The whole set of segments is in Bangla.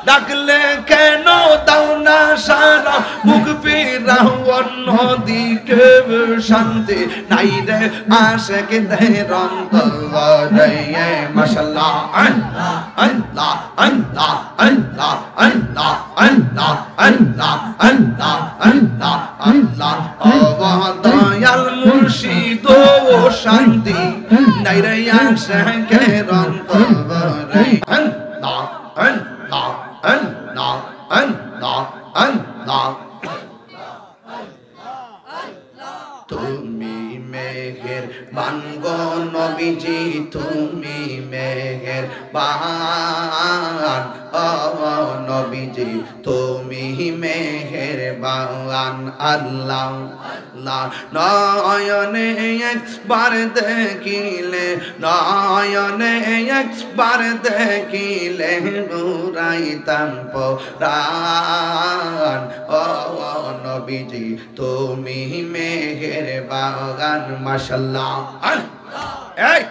ডাকলে কেন দাও না সারা মুখ ফিরাও অন্যদিকে শান্তি নাই রে আশিক দের অন্তরে মাশাআল্লাহ আল্লাহ আল্লাহ আল্লাহ আল্লাহ আল্লাহ আল্লাহ আল্লাহ আল্লাহ আল্লাহ আল্লাহ ও দয়াল মুর্শিদ ও শান্তি নাই রে আশিক দের অন্তরে আল্লাহ আল্লাহ আল্লাহ আল্লাহ আল্লাহ তুমি মেহেরবান গো নবীজি তুমি মেহেরবান ও নবীজি তুমি মেহেরবান আল্লাহ নয়নে একবার দেখিলে নয়নে একবার দেখিলে নুরাইতাম পরাণ ও নবীজি তুমি মেহেরবান মাশাআল্লাহ এই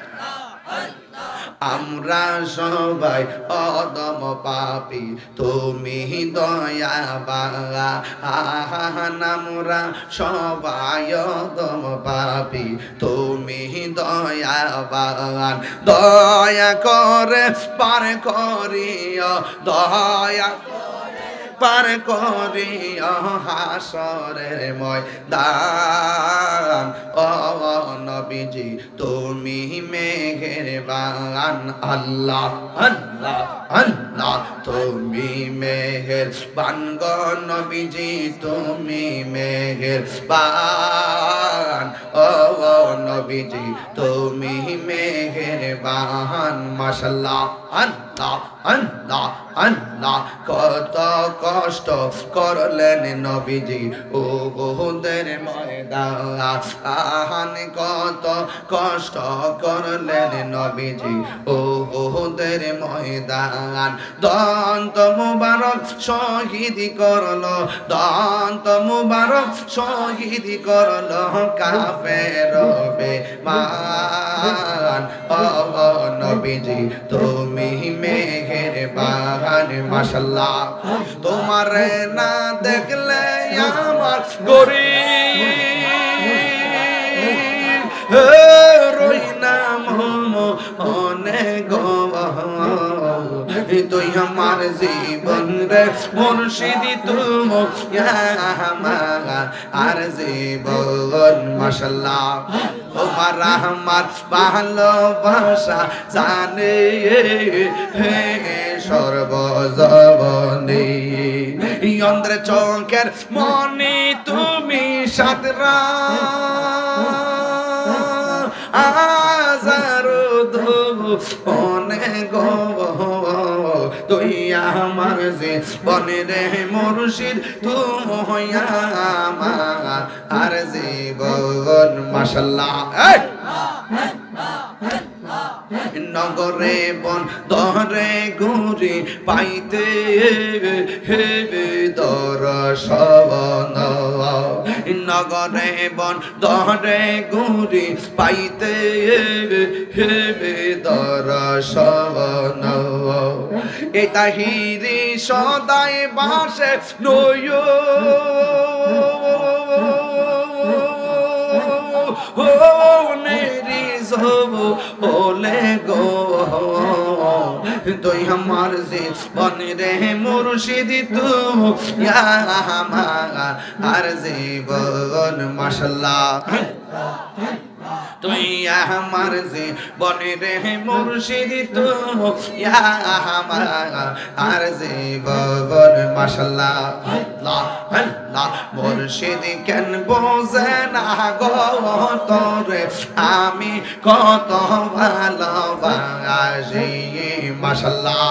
আমরা সবাই অদম পাপী তুমি দয়াবান আমরা সবাই অদম পাপী তুমি দয়াবান দয়া করে পার করিও দয়া পার করিও হাসরের ময়দান ও নবীজি তুমি মেহেরবান আল্লাহ আল্লাহ আল্লাহ তুমি মেহেরবান গো নবীজি তুমি মেহেরবান ও নবীজি তুমি মেহেরবান মাশাআল্লাহ আল্লাহ আল্লাহ আল্লাহ কত কষ্ট করলেন নবীজি উহুদের ময়দান কত কষ্ট করলেন নবীজি উহুদের ময়দান দন্ত মুবারক শহীদ করলো দন্ত মুবারক শহীদ করলো কাফের বেঈমান ও নবীজি তুমি মেহেরবান মাশাআল্লাহ তোমার না দেখলে আমার গরিব রই না মনে গো তুই আমার জীবন রে মুর্শিদ তুমি আর জীবন মাশাআল্লাহ তোমার আমার ভালোবাসা জানে সর্বজবনে অন্ধ্র চৌকের মনি তুমি সাতরা আজারো অনেক গো তুই আমার জীবনে রে মুর্শিদ তুমি আমার আর জীবন মাশাআল্লাহ নগরে বন দরে ঘুরি পাইতে দর্শন নগরে বন দরে ঘুরি পাইতে দর্শন এ তাহিরি সদাই বাসে নয় ওলে গো তুই আমার জীবন রে মুর্শিদ তুমি আমার আর জীবন মাশাআল্লাহ তুই আমার জীবন রে মুর্শিদ তুমি আমার আর জীবন মাশাআল্লাহ আল্লাহ আল্লাহ মুর্শিদ কেন বোঝে না গো তোরে আমি কত ভালোবাসি মাশাআল্লাহ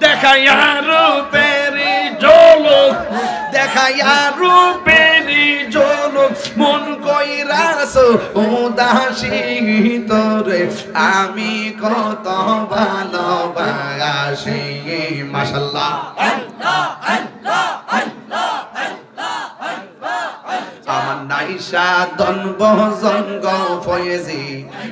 দেখাইয়া রূপেরি ঝলক দেখাইয়া রূপেরি ঝলক মন কইরাস উদাসী তোরে আমি কত ভালোবাসি মাশাআল্লাহ আল্লাহ আল্লাহ আল্লাহ আমার নাইশা দনব জঙ্গ ফয়েজি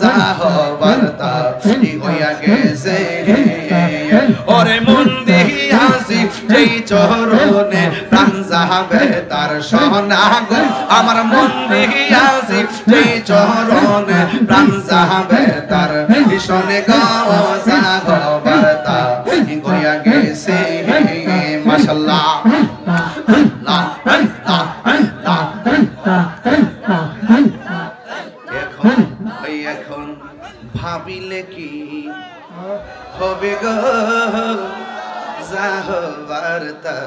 যাহবারতা হইয়া গেছে ওরে মন দিয়াছি যেই চরণে প্রাণ যাবে তার সোনা গো আমার মন দিয়াছি যেই চরণে প্রাণ যাবে তার শোনে গো যাহবারতা হইয়া গেছে মাশাআল্লাহ এখন ভাবিলে কি হবে গো যাহবারতা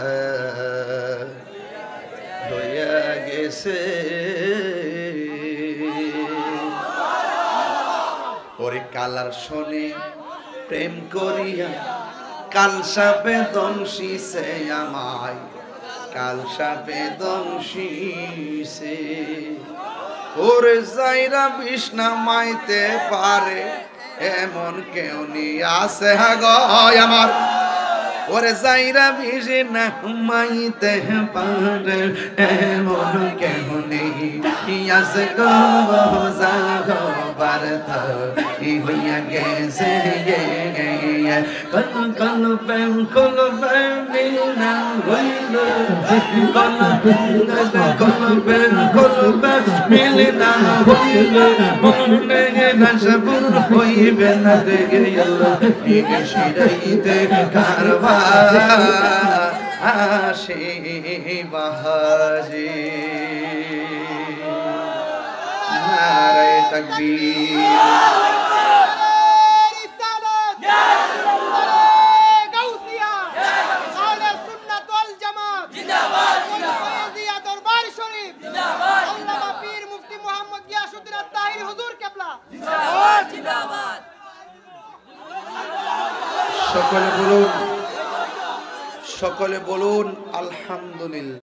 হইয়া গেছে ওরে কালার শোনে প্রেম করিয়া কাল সাপে দংশিছে আমায় কাল সাপে দংশিছে ওরে যাইরা বিষ্ণা মাইতে পারে এমন কেউ নি আছে গো আমার ওরে যাইরা বিষ্ণা মাইতে পারে এমন কেউ নেই আছে গো যাহবারতা হইয়া গেছে কলবে মিলনা হইল কলবে মিলনা হইল মনে রসপুর হইবে না দেখে দিকে শিরাইতে কারবার আসে বাহারে নারে তাকবীর সকলে বলুন আলহামদুলিল্লাহ।